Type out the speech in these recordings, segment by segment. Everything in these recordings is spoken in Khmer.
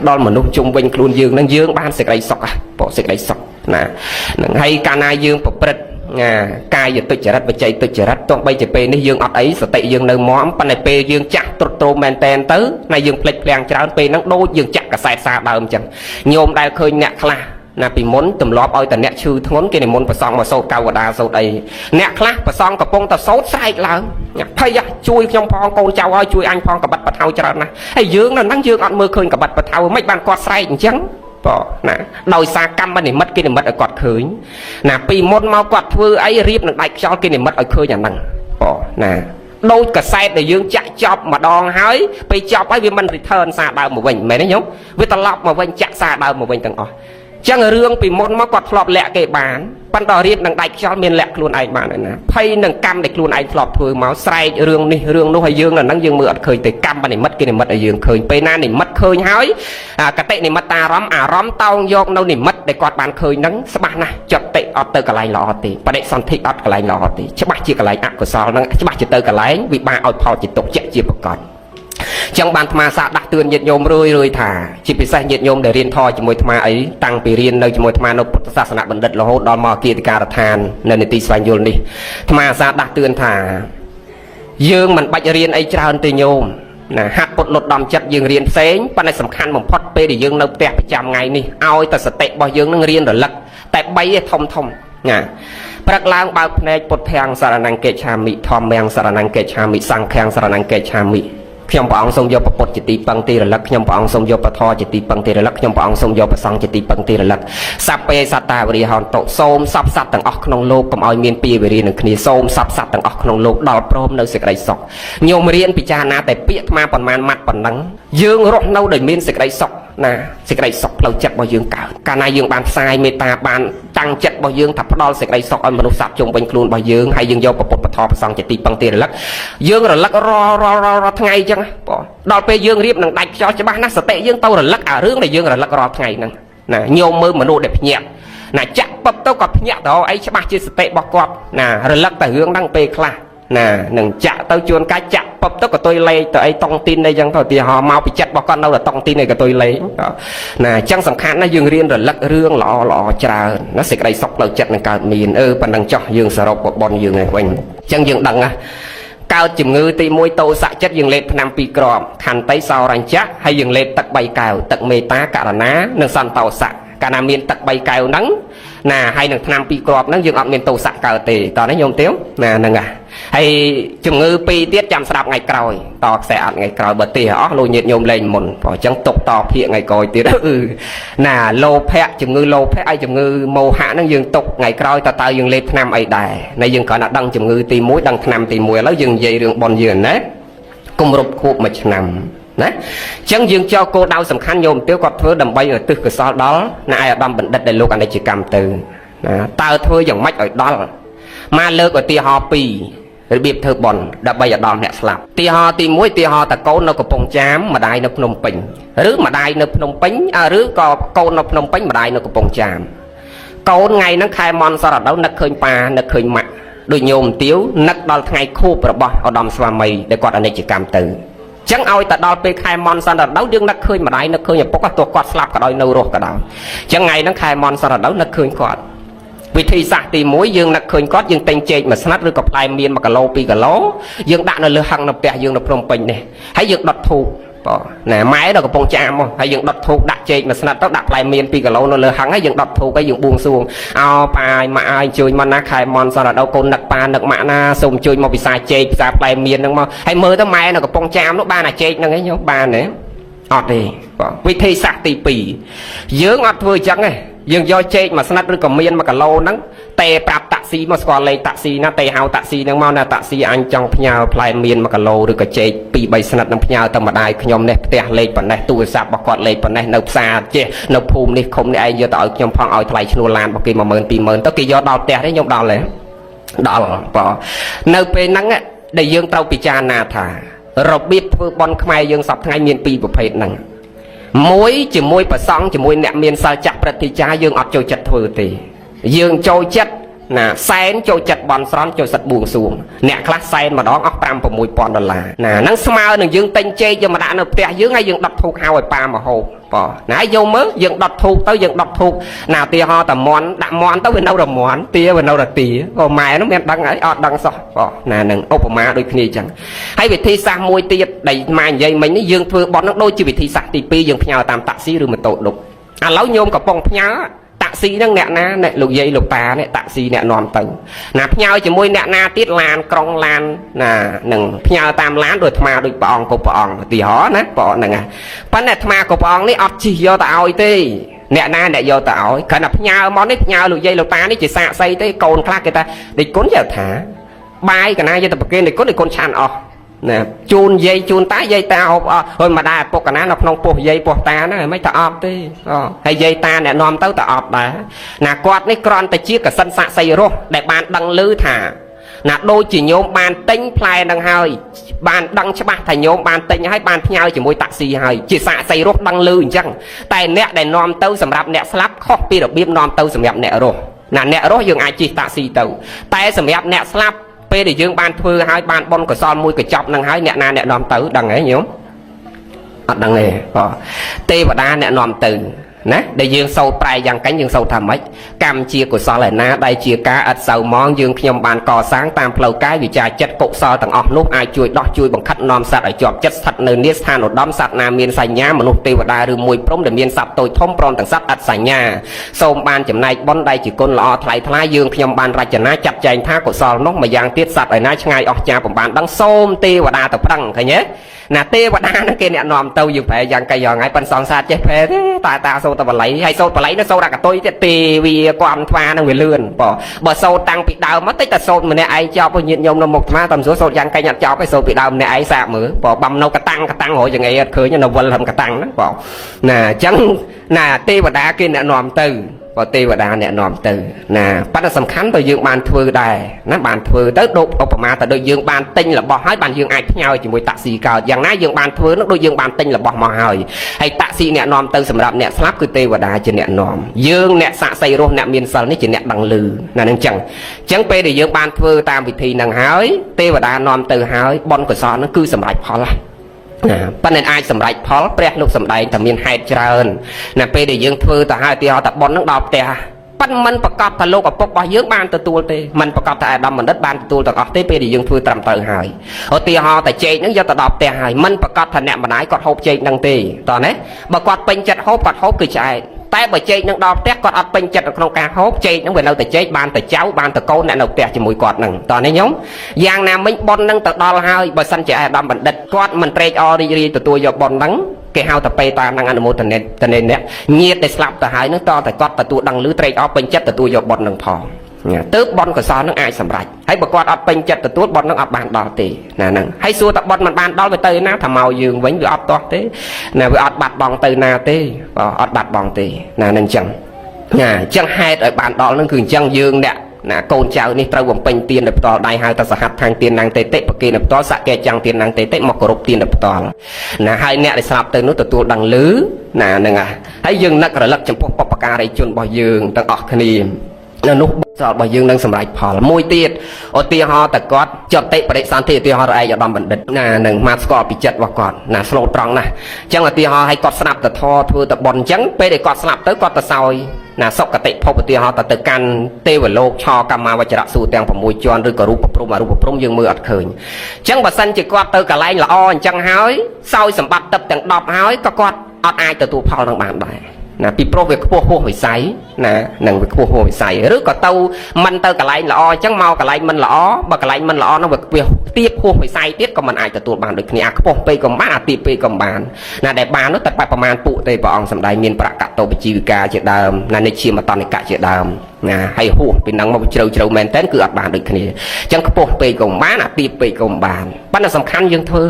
đo mà nút chung quanh luôn dương năng dương ban sẽ lấy sọc à bỏ sẽ lấy sọc nè hay ca na dương phục bật cài giờ tôi chỉ rắt và chạy tôi chỉ rắt trong bây giờ pe này dương ọt ấy sẽ tệ dương nơi móm pan này pe dương chặt trộn men ten tới này dương plek pleng cháo pe năng đôi dương chặt cả sai xa đờm chẳng nhôm đai khơi nhẹ khla nè bị muốn tụm lóp ơi tận nhẹ chư thốn cái này muốn phải xong mà sâu cao và đa sâu đây nhẹ khla phải xong cả bông ta sốt sai là thay à chui trong phong con cháu ơi chui anh phong cả bật bật thau chả nè hay dương là năng dương ọt mưa khơi cả bật bật thau mấy ban quạt sai chẳng bỏ nè đòi xa căm bên này mất cái này mất ở quạt khơi nè pi môn mau quạt thưa ấy riệp được đại cho cái này mất ở khơi nhà năng bỏ nè đôi cả xe để dương chạy chọc mà đòn hái pi chọc ấy vì mình return xa đào một mình mày đấy nhúng vì ta lọc mà mình chạy xa đào một mình tầng chẳng ở rương pi môn mau quạt flop lẹ cái bán ban đò riệp được đại cho miền lẹ luôn ai mà này nè thay đừng căm để luôn ai flop thưa máu sai rương đi rương nó hay dương là năng dương mưa khơi từ căm bên này mất cái này mất ở dương khơi pe na này mất khơi hái cái tệ này mất ta róm tao vô đâu này mất để quạt bàn khơi nắng sắp nè chọt tệ ọt từ cả lại lọ thì và để son thị ọt cả lại lọ thì chắc bác chỉ cả lại ác của sao nắng chắc bác chỉ từ cả lại vì ba ọt phò chỉ tục chạy chia bậc còn trong bàn tham gia đặt tường nhiệt nhôm rồi thả chỉ bị sai nhiệt nhôm để riêng thoi chỉ môi tham ấy tăng bị riêng nơi chỉ môi tham nó sát sanh bẩn đất là hốt đòn mò kia thì cả than nên để tì xoay nhôm đi tham gia đặt tường thả dương mình bạch riêng ấy trao từ nhôm nè hạt bột lột đòn chất dương riêng xén ban này sầm khăn một phật pe để dương nấu tẹt trăm ngày đi ao ta sẽ tệ bao dương nó riêng rồi lật tại bay thông thông nè bạc lang bao này bột thang sara năng kê cha mị thom mèng sara năng kê cha mị sang khang sara năng kê cha mị nhom bảo ông sông vô bột chỉ tì bằng tì rồi lật nhom bảo ông sông vô bột thò chỉ tì bằng tì rồi lật nhom bảo ông sông vô bột sang chỉ tì bằng tì rồi lật sắp pe sắp ta về hòn tổ xôm sắp sắp tầng ócក្នុងលោកកុំឲ្យមានពីvềរៀននឹងគ្នាសូមសັບសັບទាំងអស់ក្នុងលោកដល់ព្រមនៅសេចក្តីសុខញោមរៀនពិចារណាតែពាក្យអាត្មាប៉ុន្មានម៉ាត់ប៉ុណ្ណឹងយើងរស់នៅដោយមានសេចក្តីសុខណាសេចក្តីសុខផ្លូវចិត្តរបស់យើងកើតកាលណាយើងបានផ្សាយមេត្តាបានតាំងចិត្តរបស់យើងថាផ្ដល់សេចក្តីសុខឲ្យមនុស្សសត្វជុំវិញខ្លួនរបស់យើងហើយយើងយកពុទ្ធពធប្រសងជាទីពឹងទីរលឹកយើងរលឹករាល់ថ្ងៃអញ្ចឹងបងដល់ពេលយើងរៀបនឹងដាច់ខ្យល់ច្បាស់ណាស់សតិយើងទៅរលឹកអារឿងដែលយើងរលឹករាល់ថ្ងៃហ្នឹងណាញោមមើលមនុស្សដែលភ្ញាក់ណាចាក់ពឹបទៅក៏ភ្ញាក់ទៅអីច្បាស់ជាសតិរបស់គាត់ណារលឹកតែរឿងហ្នឹងពេលខ្លះណានឹងចាក់ទៅជួនកាយចាក់ពឹបទៅក៏ទុយលេងទៅអីតុងទីនអីចឹងទៅទីហោមកពីចិត្តរបស់គាត់នៅតែតុងទីនឯក៏ទុយលេងណាអញ្ចឹងសំខាន់ណាស់យើងរៀនរលឹករឿងល្អច្រើនណាសេចក្តីសុខផ្លូវចិត្តនឹងកើតមានប៉ុណ្ណឹងចោះយើងសរុបបនយើងនេះវិញអញ្ចឹងយើងដឹងណាកើតជំងឺទី1តោសៈចិត្តយើងលេបឆ្នាំ2គ្រាប់ខន្តីសោរញ្ញៈហើយយើងលេបទឹក3កែវទឹកមេត្តាករណានិងសន្តោសៈកាលណាមានទឹក3កែវហ្នឹងណាហើយនឹងឆ្នាំ2គ្រាប់ហ្នឹងយើងអត់មានតោសៈកើតទេតោះនេះញោមទៀវណាហ្នឹងហើយជំងឺ2ទៀតចាំស្ដាប់ថ្ងៃក្រោយតខ្សែអត់ថ្ងៃក្រោយបើទេអស់លោកញាតិញោមលេងមុនព្រោះអញ្ចឹងទុកតភាកថ្ងៃក្រោយទៀតណាលោភៈជំងឺលោភៈហើយជំងឺមោហៈហ្នឹងយើងទុកថ្ងៃក្រោយតើយើងលេបឆ្នាំអីដែរណាយើងគ្រាន់តែដឹងជំងឺទី1ដឹងឆ្នាំទី1ឥឡូវយើងនិយាយរឿងបនយើងណាគុំរົບខួប1ឆ្នាំណាអញ្ចឹងយើងចូលគោលដៅសំខាន់ញោមទៀវគាត់ធ្វើដើម្បីឲ្យទិសកសលដល់ណាអាយឧត្តមបណ្ឌិតដែលលោកអនិច្ចកម្មទៅណាតើធ្វើយ៉ាងម៉េចឲ្យដល់មកលើកឧទាហរណ៍2របៀបធ្វើបន់ដើម្បីឲ្យដល់អ្នកស្លាប់ឧទាហរណ៍ទី1ឧទាហរណ៍តកូននៅកំពង់ចាមម្ដាយនៅភ្នំពេញឬម្ដាយនៅភ្នំពេញឬក៏កូននៅភ្នំពេញម្ដាយនៅកំពង់ចាមកូនថ្ងៃហ្នឹងខែមន់សរដៅនឹកឃើញប៉ានឹកឃើញម៉ាក់ដូចញោមទៀវនឹកដល់ថ្ងៃខួបរបស់ឧត្តមស្វាមីដែលគាត់អនិច្ចកម្មទៅចឹងឲ្យតែដល់ពេលខែមន់សរដៅយើងនឹកឃើញម្ដាយនឹកឃើញឪពុកទោះគាត់ស្លាប់ក៏ដោយនៅរស់ក៏ដោយចឹងថ្ងៃហ្នឹងខែមន់សរដៅនឹកឃើញគាត់វិធីសាស្ត្រទី1យើងនឹកឃើញគាត់យើងតែងចេកមួយស្និតឬក៏ផ្លែមៀន1គីឡូ2គីឡូយើងដាក់នៅលើហឹងនៅផ្ទះយើងនៅភ្នំពេញនេះហើយយើងដុតធូបណាម៉ែនៅកំពង់ចាមមកហើយយើងដុតធូបដាក់ចេកមួយស្និតទៅដាក់ផ្លែមៀន2គីឡូនៅលើហឹងហើយយើងដុតធូបហើយយើងបួងសួងអោប៉ាម៉ាក់អើយជួយមកណាខែមន់សរដៅកូននឹកប៉ានឹកម៉ាក់ណាសូមជួយមកពិសាចេកពិសាផ្លែមៀនហ្នឹងមកហើយមើលទៅម៉ែនៅកំពង់ចាមនោះបានអាចេកហ្នឹងឯងបានទេអត់ទេវិធីសាស្ត្រទី2យើងអត់ធ្វើអញ្ចឹងទេយើងយកចេកមួយស្និតឬក៏មៀន1គីឡូហ្នឹងតែប្រាប់តាក់ស៊ីមកស្គាល់លេខតាក់ស៊ីណាតែហៅតាក់ស៊ីហ្នឹងមកណាតាក់ស៊ីអញចង់ផ្ញើផ្លែមៀន1គីឡូឬក៏ចេក2 3ស្និតនឹងផ្ញើទៅម្ដាយខ្ញុំនេះផ្ទះលេខប៉ុណ្ណេះទូរស័ព្ទរបស់គាត់លេខប៉ុណ្ណេះនៅផ្សារចេះនៅភូមិនេះឃុំនេះឯងយកទៅឲ្យខ្ញុំផងឲ្យថ្លៃឈ្នួលឡានរបស់គេ10000 20000ទៅគេយកដល់ផ្ទះនេះខ្ញុំដល់ទេដល់បងនៅពេលហ្នឹងដែលយើងត្រូវពិចារណាថារបៀបធ្វើបន់ខ្មែរយើងសពថ្ងៃមាន2ប្រភេទហ្នឹងមួយជាមួយប្រសង់ជាមួយអ្នកមានសិលចាស់ព្រឹទ្ធាចារ្យយើងអត់ចូលចិត្តធ្វើទេយើងចូលចិត្ត ណាសែនចូលចិត្តបន់ស្រន់ចូលសិតបួងសួងអ្នកខ្លះសែនម្ដងអស់5-6,000 ដុល្លារណាហ្នឹងស្មើនឹងយើងទិញចេកយកមកដាក់នៅផ្ទះយើងហើយយើងដុតធូបហៅឲ្យប៉ាមកហូបបងណាយកមើលយើងដុតធូបទៅយើងដុតធូបណាឧទាហរណ៍តែមន់ដាក់មន់ទៅវានៅរមន់ទាវានៅរទាក៏ម៉ែនោះមានដឹងហើយអត់ដឹងសោះបងណានឹងឧបមាដូចគ្នាអញ្ចឹងហើយវិធីសាស្ត្រមួយទៀតដែលម៉ែនិយាយមិញនេះយើងធ្វើបន់នោះដូចជាវិធីសាស្ត្រទី2យើងផ្ញើតាមតាក់ស៊ីឬម៉ូតូឌុបឥឡូវញោមកំពុងផ្ញើតាក់ស៊ីហ្នឹងអ្នកណាអ្នកលោកយាយលោកតានេះតាក់ស៊ីអ្នកនាំទៅណាផ្ញើជាមួយអ្នកណាទៀតឡានក្រុងឡានណានឹងផ្ញើតាមឡានដូចអាត្មាដូចព្រះអង្គគ្រប់ព្រះអង្គឧទាហរណ៍ណាបងហ្នឹងណាប៉ុន្តែអាត្មាគ្រប់ព្រះអង្គនេះអត់ជិះយកទៅឲ្យទេអ្នកណាអ្នកយកទៅឲ្យគ្រាន់តែផ្ញើមកនេះផ្ញើលោកយាយលោកតានេះជាសាកសីទេកូនខ្លះគេថាដូចគុណយកថាបាយកណាយកទៅប្រគេនដូចគុណឆានអស់ណាជូនយាយជូនតាយាយតាហូបអស់ហើយម្ដាយឪពុកកណានៅក្នុងពោះយាយពោះតាហ្នឹងមិនតែអត់ទេហើយយាយតាអ្នកនាំទៅតែអត់ដែរណាគាត់នេះគ្រាន់តែជាកសិនសាក់សីរស់ដែលបានដឹងឮថាណាដូចជាញោមបានទិញផ្លែនឹងហើយបានដឹងច្បាស់ថាញោមបានទិញហើយបានផ្ញើជាមួយតាក់ស៊ីហើយជាសាក់សីរស់ដឹងឮអញ្ចឹងតែអ្នកដែលនាំទៅសម្រាប់អ្នកស្លាប់ខុសពីរបៀបនាំទៅសម្រាប់អ្នករស់ណាអ្នករស់យើងអាចជិះតាក់ស៊ីទៅតែសម្រាប់អ្នកស្លាប់ពេលដែលយើងបានធ្វើហើយបានបន់កុសលមួយកញ្ចប់នឹងហើយអ្នកណាអ្នកនាំទៅដឹងហ៎ញោមអត់ដឹងទេទេវតាអ្នកនាំទៅណាដែលយើងសូត្រប្រែយ៉ាងកាញ់យើងសូត្រថាម៉េចកម្មជាកុសលឯណាដែលជាការឥតសៅមងយើងខ្ញុំបានកសាងតាមផ្លូវកាយវិចារចិត្តកុសលទាំងអស់នោះអាចជួយដោះជួយបង្ខិតនាំសត្វឲ្យជាប់ចិត្តស្ថិតនៅនាស្ថានឧត្តមសត្វណាមានសញ្ញាមនុស្សទេវតាឬមួយព្រំដែលមានសត្វតូចធំព្រមទាំងសត្វឥតសញ្ញាសូមបានចំណែកបុណ្យដែលជាគុណល្អថ្លៃថ្លាយើងខ្ញុំបានរចនាចាត់ចែងថាកុសលនោះម្យ៉ាងទៀតសត្វឯណាឆ្ងាយអស់ចាបំបានដឹងសូមទេវតាទៅប្រឹងឃើញទេណាទេវតាហ្នឹងគេអ្នកនាំទៅយើងប្រែយ៉ាងកាយយ៉ាងហើយប៉ិនសងសាទចេះប្រែទេតាសូត្របល័យហើយសូត្របល័យនោះសូត្រអកតុយទៀតទេវាគាំថ្វានឹងវាលឿនបើសូត្រតាំងពីដើមមកតិចតែសូត្រម្នាក់ឯងចប់ញាតិញោមនៅមុខថ្មតាមសួរសូត្រយ៉ាងកាញ់អត់ចប់ទេសូត្រពីដើមម្នាក់ឯងសាកមើលបំនៅកតាំងរយយ៉ាងអីអត់ឃើញនៅវិលហឹមកតាំងហ្នឹងណាអញ្ចឹងណាទេវតាគេអ្នកនាំទៅទេវតាអ្នកនាំទៅណាប៉ុន្តែសំខាន់បើយើងបានធ្វើដែរណាបានធ្វើទៅដូចឧបមាទៅដូចយើងបានទិញរបស់ហើយបានយើងអាចផ្ញើជាមួយតាក់ស៊ីកើតយ៉ាងណាយើងបានធ្វើនោះដូចយើងបានទិញរបស់មកហើយតាក់ស៊ីអ្នកនាំទៅសម្រាប់អ្នកស្លាប់គឺទេវតាជាអ្នកនាំយើងអ្នកសាក់សីរស់អ្នកមានសិលនេះជាអ្នកដឹងឮណានឹងអញ្ចឹងពេលដែលយើងបានធ្វើតាមវិធីហ្នឹងហើយទេវតានាំទៅហើយបុណ្យកុសលហ្នឹងគឺសម្រេចផលណាប៉ុន្តែអាចសម្រេចផលព្រះលោកសម្ដែងតែមានហេតុច្រើនណាពេលដែលយើងធ្វើទៅហើយទីហោតាប៉ុននឹងដល់ផ្ទះប៉ុន្តែមិនប្រកាសថាលោកឪពុករបស់យើងបានទទួលទេមិនប្រកាសថាអាដាមបណ្ឌិតបានទទួលទាំងអស់ទេពេលដែលយើងធ្វើត្រឹមត្រូវហើយឧទាហរណ៍តែចេកហ្នឹងយកទៅដល់ផ្ទះហើយមិនប្រកាសថាអ្នកម្ដាយគាត់ហូបចេកហ្នឹងទេតោះណាបើគាត់ពេញចិត្តហូបគាត់ហូបគឺឆ្អែតតែបើចេកនឹងដល់ផ្ទះគាត់អត់ពេញចិត្តនៅក្នុងការហូបចេកនឹងវានៅតែចេកបានតែចៅបានតែកូនអ្នកនៅផ្ទះជាមួយគាត់នឹងតោះនេះញោមយ៉ាងណាមិញប៉ុននឹងទៅដល់ហើយបើសិនជាអាដាមបណ្ឌិតគាត់មិនត្រេកអររីករាយទទួលយកប៉ុនហ្នឹងគេហៅតែពេតានឹងអនុមោទនាអ្នកញាតិដែលស្លាប់ទៅហើយនឹងតតែគាត់ទទួលដឹងឮត្រេកអរពេញចិត្តទទួលយកប៉ុននឹងផងទើបបុណ្យកុសលនឹងអាចសម្រេចហើយបើគាត់អត់ពេញចិត្តទទួលបុណ្យនឹងអត់បានដល់ទេណាហ្នឹងហើយសួរតែបុណ្យមិនបានដល់វាទៅណាថាមកយើងវិញវាអត់ទាស់ទេណាវាអត់បាត់បង់ទៅណាទេអត់បាត់បង់ទេណាហ្នឹងអញ្ចឹងណាអញ្ចឹងហេតុឲ្យបានដល់នឹងគឺអញ្ចឹងយើងអ្នកណាកូនចៅនេះត្រូវបំពេញទានដោយផ្ទាល់ដៃហៅថាសហដ្ឋានទានណាងតេតិប្រគេនដោយផ្ទាល់សក្កេចាំងទានណាងតេតិមកគោរពទានដោយផ្ទាល់ណាហើយអ្នកដែលស្លាប់ទៅនោះទទួលដឹងឮណាហ្នឹងហើយយើងនឹករលឹកចំពោះបុព្វការីជនរបស់យើងទាំងអស់គ្នានៅនោះសល់របស់យើងនឹងសម្រេចផលមួយទៀតឧទាហរណ៍តែគាត់ចតិបរិសន្ធិឧទាហរណ៍ឯកឧត្តមបណ្ឌិតណានឹងមកស្គាល់ពីចិត្តរបស់គាត់ណាស្លូតត្រង់ណាស់អញ្ចឹងឧទាហរណ៍ឲ្យគាត់ស្ដាប់តធធ្វើតបុណ្យអញ្ចឹងពេលដែលគាត់ស្លាប់ទៅគាត់ទៅសោយណាសុគតិភពឧទាហរណ៍ទៅកាន់ទេវលោកឆកម្មវចរៈសួរទាំង6ជាន់ឬក៏រូបព្រំអរូបព្រំយើងមើលអត់ឃើញអញ្ចឹងបើសិនជាគាត់ទៅកន្លែងល្អអញ្ចឹងហើយសោយសម្បត្តិទឹកទាំង10ហើយក៏គាត់អត់អាចទទួលផលនឹងបានដែរណាពីព្រោះវាខ្ពស់ហួសវិស័យណានឹងវាខ្ពស់ហួសវិស័យឬក៏ទៅមិនទៅកន្លែងល្អអញ្ចឹងមកកន្លែងមិនល្អបើកន្លែងមិនល្អនោះវាទៀបហួសវិស័យទៀតក៏មិនអាចទទួលបានដូចគ្នាអាខ្ពស់ពេកក៏បានអាទៀបពេកក៏បានណាដែលបាននោះតែប្រមាណពួកទេព្រះអង្គសម្ដែងមានប្រកតោបជីវិកាជាដើមណានិជាមតនិកៈជាដើមណាហើយហួសពីនឹងមកជ្រៅជ្រៅមែនតើគឺអត់បានដូចគ្នាអញ្ចឹងខ្ពស់ពេកក៏បានអាទៀបពេកក៏បានប៉ុន្តែសំខាន់យើងធ្វើ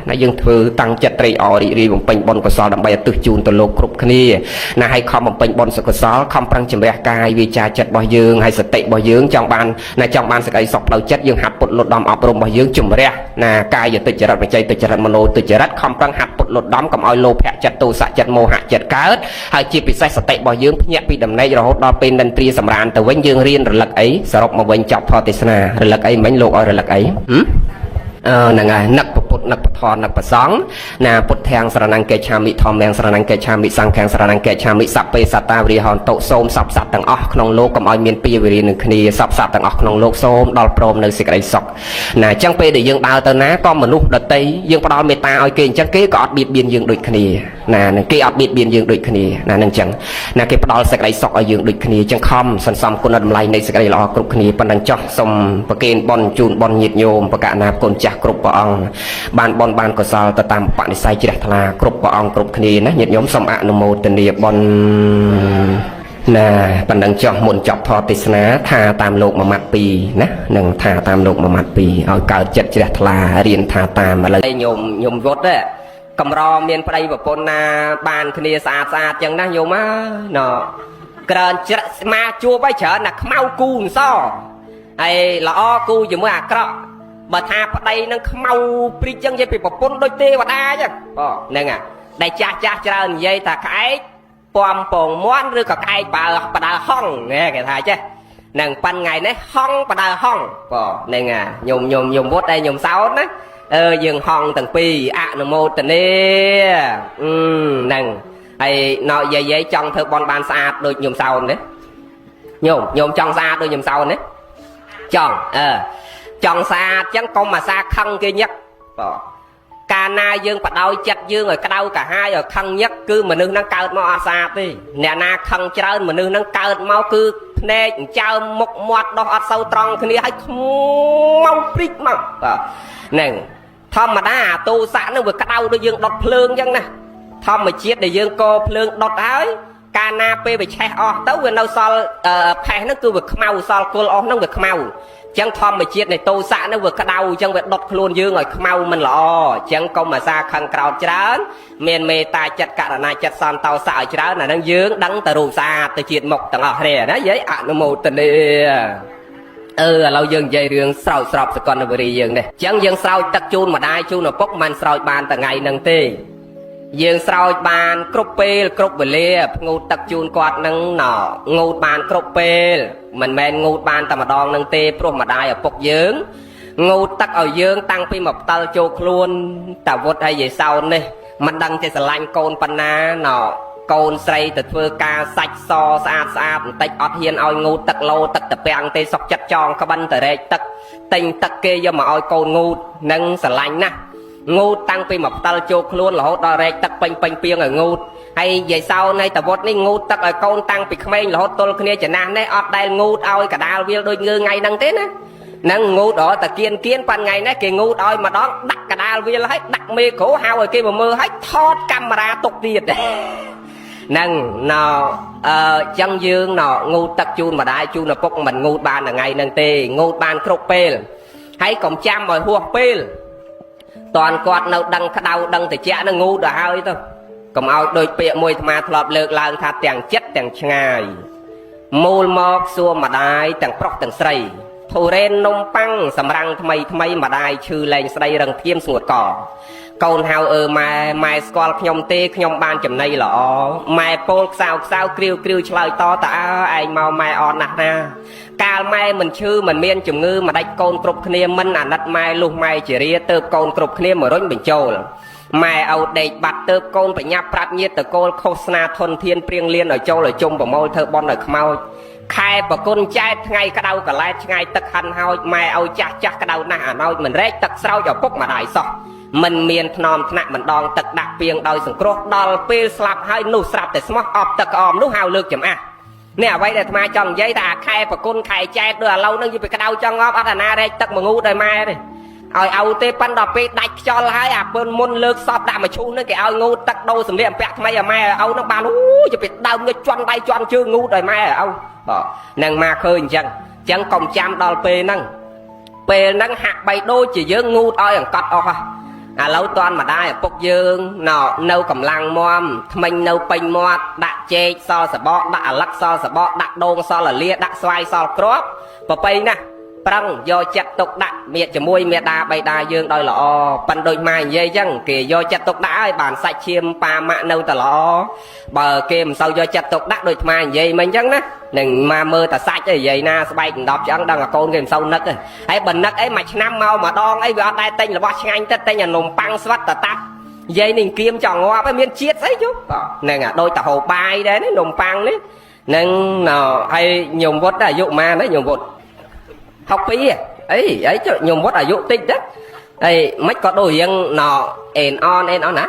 ណាយើងធ្វើតាំងចិត្តត្រេកអររីករាយបំពេញបុណ្យកុសលដើម្បីឧទ្ទិសជូនទៅលោកគ្រប់គ្នាណាហើយខំបំពេញបុណ្យសុកុសលខំប្រឹងជំរះកាយវាចាចិត្តរបស់យើងហើយសតិរបស់យើងចង់បានសេចក្តីសុខផ្លូវចិត្តយើងហាត់ពុតលត់ដំអប់រំរបស់យើងជំរះណាកាយតិចរិតវិច័យតិចរិតមโนតិចរិតខំប្រឹងហាត់ពុត លត់ដំកុំឲ្យលោភៈចិត្តទោសៈចិត្តមោហៈចិត្តកើតហើយជាពិសេសសតិរបស់យើងភ្ញាក់ពីដំណេករហូតដល់ពេលនិន្ទ្រាសម្រានទៅវិញយើងរៀនរលឹកអីសរុបមកវិញចប់ធម៌ទេសនារលឹកអីមិញលោកឲ្យរលឹកអីហ្នឹងហើយនឹកពុទ្ធនឹកពធនឹកប្រសង្ឃណាពុទ្ធាំងស្រណង្កេឆាមិធម្មំស្រណង្កេឆាមិសង្ឃាំងស្រណង្កេឆាមិសព្ពេសត្តាវរិហន្តុសូមសព្វសត្វទាំងអស់ក្នុងលោកកុំឲ្យមានពីវេរានឹងគ្នាសព្វសត្វទាំងអស់ក្នុងលោកសូមដល់ព្រមនៅសេចក្តីសុខណាអញ្ចឹងពេលដែលយើងដើរទៅណាក៏មនុស្សដទៃយើងផ្ដល់មេត្តាឲ្យគេអញ្ចឹងគេក៏អត់បៀតបៀនយើងដូចគ្នាណានឹងគេអត់បៀតបៀនយើងដូចគ្នាណានឹងអញ្ចឹងណាគេផ្ដល់សេចក្តីសុខឲ្យយើងដូចគ្នាអញ្ចឹងខំសន្សំគុណតម្លៃនៃសេចក្តីល្អគ្រប់គ្នាប៉ុណ្ណឹងចោះសូមប្រគេនបុណ្យជូនបុណ្យញាតិញោមប្រកាសណាគុណចាស់គ្រប់ព្រះអង្គបានបុណ្យបានកុសលទៅតាមបនិស្ស័យជ្រះថ្លាគ្រប់ព្រះអង្គគ្រប់គ្នាណាញាតិញោមសូមអនុមោទនាបុណ្យណាប៉ុណ្ណឹងចោះមុនចប់ធម៌ទេសនាថាតាមលោកមួយម៉ាត់ពីរណានឹងថាតាមលោកមួយម៉ាត់ពីរឲ្យកើតចិត្តជ្រះថ្លារៀនថាតាមឥឡូវញោមវត្តកំរមានប្តីប្រពន្ធណាបានគ្នាស្អាតស្អាតចឹងណាញោមណ៎ក្រើនច្រាក់ស្មាជួបឲ្យច្រើនណាខ្មៅគូសហើយល្អគូជាមួយអាក្រក់បើថាប្តីនឹងខ្មៅព្រិចចឹងនិយាយពីប្រពន្ធដូចទេវតាចឹងហ្នឹងដែលចាស់ច្រើននិយាយថាក្អែកពំពងមាន់ឬក៏ក្អែកបដើហង់គេថាចេះនឹងប៉ាន់ថ្ងៃនេះហង់បដើហង់ហ្នឹងញោមវត្តឯញោមសោតណាយើងហង់ទាំងពីរអនុមោទនាហ្នឹងហើយណោយាយចង់ធ្វើបន់បានស្អាតដូចញោមសោតទេញោមចង់ស្អាតដូចញោមសោតទេចង់ស្អាតចឹងកុំអាសាខឹងគេញឹកកាលណាយើងបដោយចិត្តយើងឲ្យក្តៅកាហាយឲ្យខឹងញឹកគឺមនុស្សហ្នឹងកើតមកអត់ស្អាតទេអ្នកណាខឹងច្រើនមនុស្សហ្នឹងកើតមកគឺភ្នែកអញ្ចើមមុខមាត់ដោះអត់សូវត្រង់គ្នាឲ្យខ្មៅព្រិចមកហ្នឹងធម្មតាអាទោសៈហ្នឹងវាក្តៅដូចយើងដុតភ្លើងចឹងណាធម្មជាតិដែលយើងកោភ្លើងដុតហើយកាលណាពេលវាឆេះអស់ទៅវានៅសល់ផេះហ្នឹងគឺវាខ្មៅសល់គល់អស់ហ្នឹងវាខ្មៅចឹងធម្មជាតិនៃទោសៈហ្នឹងវាក្តៅចឹងវាដុតខ្លួនយើងឲ្យខ្មៅមិនល្អចឹងកុំអាសាខឹងក្រោតច្រើនមានមេត្តាចិត្តករុណាចិត្តសន្តោសៈឲ្យច្រើនអាហ្នឹងយើងដឹងតែរូបស្អាតទៅជាតិមុខទាំងអស់គ្នាណាយាយអនុមោទនាឥឡូវយើងនិយាយរឿងស្រោចស្រពសកលនវរីយើងនេះចឹងយើងស្រោចទឹកជូនម្ដាយជូនឪពុកមិនស្រោចបានតែថ្ងៃហ្នឹងទេយើងស្រោចបានគ្រប់ពេលគ្រប់វេលាងូតទឹកជូនគាត់នឹងងូតបានគ្រប់ពេលមិនមែនងូតបានតែម្ដងនឹងទេព្រោះម្ដាយឪពុកយើងងូតទឹកឲ្យយើងតាំងពីមកផ្ដិលចូលខ្លួនតាវុធហើយយាយសោននេះមិនដឹងទេស្រឡាញ់កូនប៉ុណ្ណាកូនស្រីទៅធ្វើការសាច់សស្អាតបន្តិចអត់ហ៊ានឲ្យងូតទឹកលោទឹកតាពាំងទេសុកចិត្តចងក្បិនតរែកទឹកទិញទឹកគេយកមកឲ្យកូនងូតនឹងស្រឡាញ់ណាស់ងូតតាំងពីមកផ្ដិលចូលខ្លួនរហូតដល់រែកទឹកពេញពីងឲ្យងូតហើយយាយសោនៃតាវុធនេះងូតទឹកឲ្យកូនតាំងពីក្មេងរហូតទល់គ្នាចំណាស់នេះអត់ដែលងូតឲ្យកដាលវាលដូចងើថ្ងៃហ្នឹងទេណានឹងងូតតាគៀនប៉ាន់ថ្ងៃនេះគេងូតឲ្យម្ដងដាក់កដាលវាលឲ្យដាក់មេក្រូហៅឲ្យគេមកមើលឲ្យថតកាមេរ៉ាទុកទៀតហ្នឹងចឹងយើងងូតទឹកជូនម្ដាយជូនឪពុកមិនងូតបានថ្ងៃហ្នឹងទេងូតបានគ្រប់ពេលហើយកុំចាំឲ្យហួសពេលតនគាត់នៅដឹងក្តៅដឹងត្រជាក់នឹងងូតទៅហើយទៅកុំឲ្យដូចពាក្យមួយអាត្មាធ្លាប់លើកឡើងថាទាំងចិត្តទាំងឆ្ងាយមូលមកសួរម្ដាយទាំងប្រុសទាំងស្រីធូរ៉េននំប៉័ងសម្រាំងថ្មីម្ដាយឈឺលែងស្ដីរឹងធៀមស្ងួតកកូនហៅម៉ែស្គាល់ខ្ញុំទេខ្ញុំបានចំណៃល្អម៉ែពោលខ្សៅគ្រាវឆ្លើយតតើឯងមកម៉ែអត់ណាស់ណាកាលម៉ែមិនឈឺមិនមានជំងឺម្ដេចកូនគ្រប់គ្នាមិនអាណិតម៉ែលុះម៉ែជារាទៅកូនគ្រប់គ្នាមករុញបញ្ចូលម៉ែឲ្យដេកបាត់ទៅកូនបញ្ញាប់ប្រាប់ញាតិតកូលឃោសនាធនធានព្រៀងលៀនឲ្យចូលឲ្យជុំប្រមូលធ្វើបន់ឲ្យខ្មោចខែប្រគុណចែកថ្ងៃក្តៅកឡែតឆ្ងាយទឹកហាន់ហោចម៉ែឲ្យចាស់ក្តៅណាស់អាណោចមិនរែកទឹកស្រោចឪពុកម្ដាយសោះមិនមានថ្នមថ្នាក់ម្ដងទឹកដាក់ពីងដោយសង្គ្រោះដល់ពេលស្លាប់ហើយនោះស្រាប់តែស្មោះអប់ទឹកក្អមនោះហៅលើកចំអាស់នេះអ្វីដែលអាត្មាចង់និយាយថាខែប្រគុណខែចែកដូចឥឡូវហ្នឹងយីពីក្តៅចង់អប់អត់អាណារែកទឹកមកងូតឲ្យម៉ែទេឲ្យទេប៉ិនដល់ពេលដាច់ខ្យល់ហើយអាពើមុនលើកសពដាក់មកឈូសហ្នឹងគេឲ្យងូតទឹកដូរសម្លៀកបំពាក់ថ្មីឲ្យម៉ែឲ្យហ្នឹងបានយីពីដើមនេះជន់ដៃជន់ជើងងូតឲ្យម៉ែឲ្យហ្នឹងមកឃើញអញ្ចឹងកុំចាំដល់ពេលហ្នឹងហាក់បីដូចជាយើងងូតឲ្យអង្កត់អស់ហ่ะឥឡូវតន់ម្ដាយឪពុកយើងនៅកម្លាំងមមថ្មិញនៅពេញមាត់ដាក់ចេកសល់សបកដាក់អាលឹកសល់សបកដាក់ដូងសល់លាដាក់ស្វាយសល់គ្រាប់ប្រពៃណាស់ ប្រឹងយកចិត្តទុកដាក់មេជាមួយមេដាបៃតាយើងដោយល្អប៉ិនដូចម៉ែនិយាយចឹងគេយកចិត្តទុកដាក់ឲ្យបានសាច់ឈាមប៉ាម៉ាក់នៅតែល្អបើគេមិនសូវយកចិត្តទុកដាក់ដូចម៉ែនិយាយមិញចឹងណានឹងមកមើលតែសាច់អីនិយាយណាស្បែកដណ្ដប់ឆ្អឹងដឹងតែកូនគេមិនសូវនឹកទេហើយបើនឹកអីមួយឆ្នាំមកម្ដងអីវាអត់ដែរទិញរបស់ឆ្ងាញ់ទៅទិញអានំប៉័ងស្វិតតតាប់និយាយនេះគៀមចង់ងាប់ហើយមានជាតិស្អីជុំហ្នឹងអាដូចតាហូបបាយដែរនេះនំប៉័ងនេះនឹងហើយញោមវុតអាយុប៉ុន្មានហើយញោមវុត62អីចុះញោមវុតអាយុតិចទៅអីមិនក៏ដូចរៀងអេនអនណា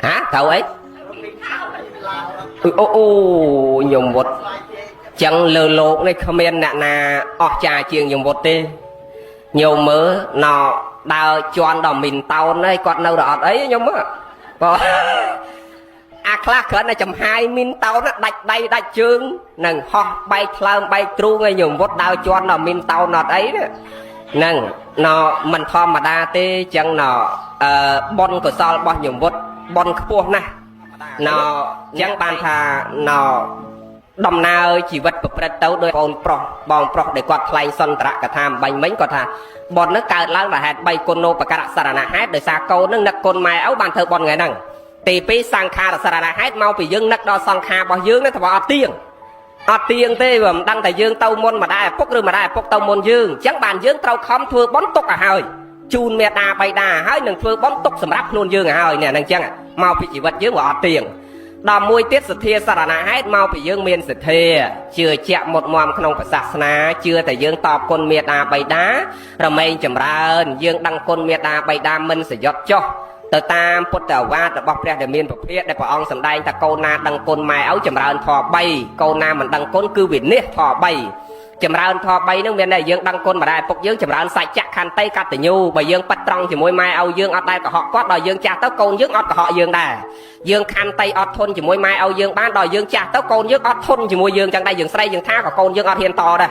ហាត្រូវអីអូញោមវុតចឹងលើលោកនេះគ្មានអ្នកណាអស្ចារ្យជាងញោមវុតទេញោមមើលដើរជន់ដល់មីនតោនហើយគាត់នៅដល់អត់អីញោមមើលបើអាខ្លះគ្រាន់តែចំហាយមីនតោនដាច់ដៃដាច់ជើងនឹងហោះបែកថ្លើមបែកទ្រូងឲ្យញោមវុតដើរជន់ដល់មីនតោនអត់អីហ្នឹងមិនធម្មតាទេចឹងបុណ្យកុសលរបស់ញោមវុតបុណ្យខ្ពស់ណាស់ចឹងបានថាដំណើរជីវិតប្រព្រឹត្តទៅដោយបងប្រុសដែលគាត់ថ្លែងសន្តរកថាបាញ់មិញគាត់ថាបុណ្យនឹងកើតឡើងដោយហេតុ3គុណោបការៈសារណហេតុដោយសារកូននឹងនឹកគុណម៉ែឪបានធ្វើបុណ្យថ្ងៃហ្នឹងទី2សង្ខារសារណហេតុមកពីយើងនឹកដល់សង្ខាររបស់យើងហ្នឹងថាអត់ទៀងទេវាមិនដឹងតែយើងទៅមុនម្ដាយឪពុកឬម្ដាយឪពុកទៅមុនយើងអញ្ចឹងបានយើងត្រូវខំធ្វើបុណ្យទុកឲ្យហើយជូនមេដាបៃតាហើយនឹងធ្វើបុណ្យទុកសម្រាប់ខ្លួនយើងឲ្យហើយនេះហ្នឹងអញ្ចឹងមកពីជីវិតយើងវាអត់ទៀងដល់មួយទៀតសទ្ធាសារណហេតុមកពីយើងមានសទ្ធាជឿជាក់មុតមមក្នុងសាសនាជឿតែយើងតបគុណមេដាបៃតារមែងចម្រើនយើងដឹងគុណមេដាបៃតាមិនសយត់ចុះទៅតាមពុទ្ធអាវាទរបស់ព្រះដែលមានពភាកដែលព្រះអង្គសម្ដែងថាកូនណាដឹងគុណម៉ែឪចម្រើនធម៌3កូនណាមិនដឹងគុណគឺវិនិច្ឆ័យធម៌3ចម្រើនធម៌3នឹងមានតែយើងដឹងគុណម្ដាយឪពុកយើងចម្រើនសច្ចៈខន្តីកតញ្ញូបើយើងប៉ັດត្រង់ជាមួយម៉ែឪយើងអត់ដែលកុហកគាត់ដល់យើងចាស់ទៅកូនយើងអត់កុហកយើងដែរយើងខន្តីអត់ធន់ជាមួយម៉ែឪយើងបានដល់យើងចាស់ទៅកូនយើងអត់ធន់ជាមួយយើងចឹងដែរយើងស្រីយើងថាក៏កូនយើងអត់ហ៊ានតដែរ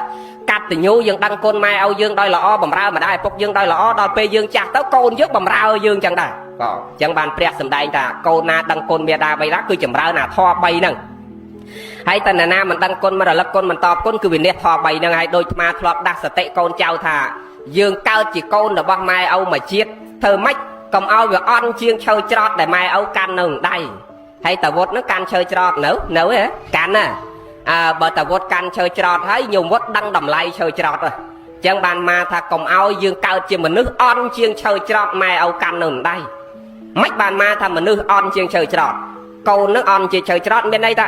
កតញ្ញូយើងដឹងគុណម៉ែឪយើងដោយល្អបំរើម្ដាយឪពុកយើងដោយល្អដល់ពេលយើងចាស់ទៅកូនយើងបំរើយើងចឹងដែរក៏ចឹងបានព្រះសម្ដែងថាកូនណាដឹងគុណមេដាបៃតាគឺចម្រើនអាធម៌3ហ្នឹងហើយតណ្ណាមិនដឹងគុណមិនរលឹកគុណមិនតបគុណគឺវិនិច្ឆ័យធម៌3ហ្នឹងហើយដូចអាត្មាធ្លាប់ដាស់សតិកូនចៅថាយើងកើតជាកូនរបស់ម៉ែឪមួយជាតិធ្វើម៉េចកុំឲ្យវាអន់ជាងឈើច្រត់ដែលម៉ែឪកាន់នៅដៃហើយតាវុតហ្នឹងកាន់ឈើច្រត់នៅហ៎កាន់ណាបើតាវុតកាន់ឈើច្រត់ហើយញោមវុតដឹងតម្លៃឈើច្រត់ហ្នឹងចឹងបានមកថាកុំឲ្យយើងកើតជាមនុស្សអន់ជាងឈើច្រត់ម៉ែឪកាន់នៅដៃមិនបានមកថាមនុស្សអន់ជាងឈើច្រត់កូននឹងអន់ជាងឈើច្រត់មានន័យថា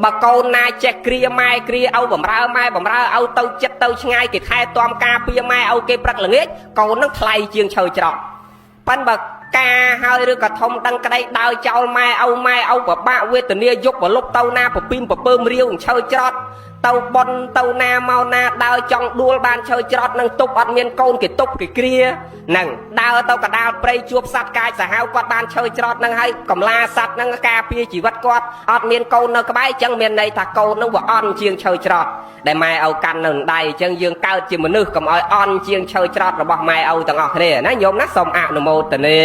បើកូនណាចេះគ្រាម៉ែគ្រាឪបំរើម៉ែបំរើឪទៅចិត្តទៅឆ្ងាយគេថែទាំការពារម៉ែឪគេព្រឹកល្ងាចកូននឹងថ្លៃជាងឈើច្រត់ប៉ិនបើការហើយឬក៏ធំដឹងក្តីដើរចោលម៉ែឪពិបាកវេទនាយកបលុបទៅណាពពីមពពើមរាវឈើច្រត់ទៅបនទៅណាមកណាដើរចង់ដួលបានឈើច្រត់នឹងទប់អត់មានកូនគេទប់គេគ្រាហ្នឹងដើរទៅកដាលព្រៃជួបសត្វកាចសាហាវគាត់បានឈើច្រត់នឹងហើយកំឡាសត្វនឹងការពារជីវិតគាត់អត់មានកូននៅក្បែរអញ្ចឹងមានន័យថាកូននឹងវាអន់ជាងឈើច្រត់ដែលម៉ែឪកាន់នៅដៃអញ្ចឹងយើងកើតជាមនុស្សកុំឲ្យអន់ជាងឈើច្រត់របស់ម៉ែឪទាំងអស់គ្នាណាញោមណាសូមអនុមោទនា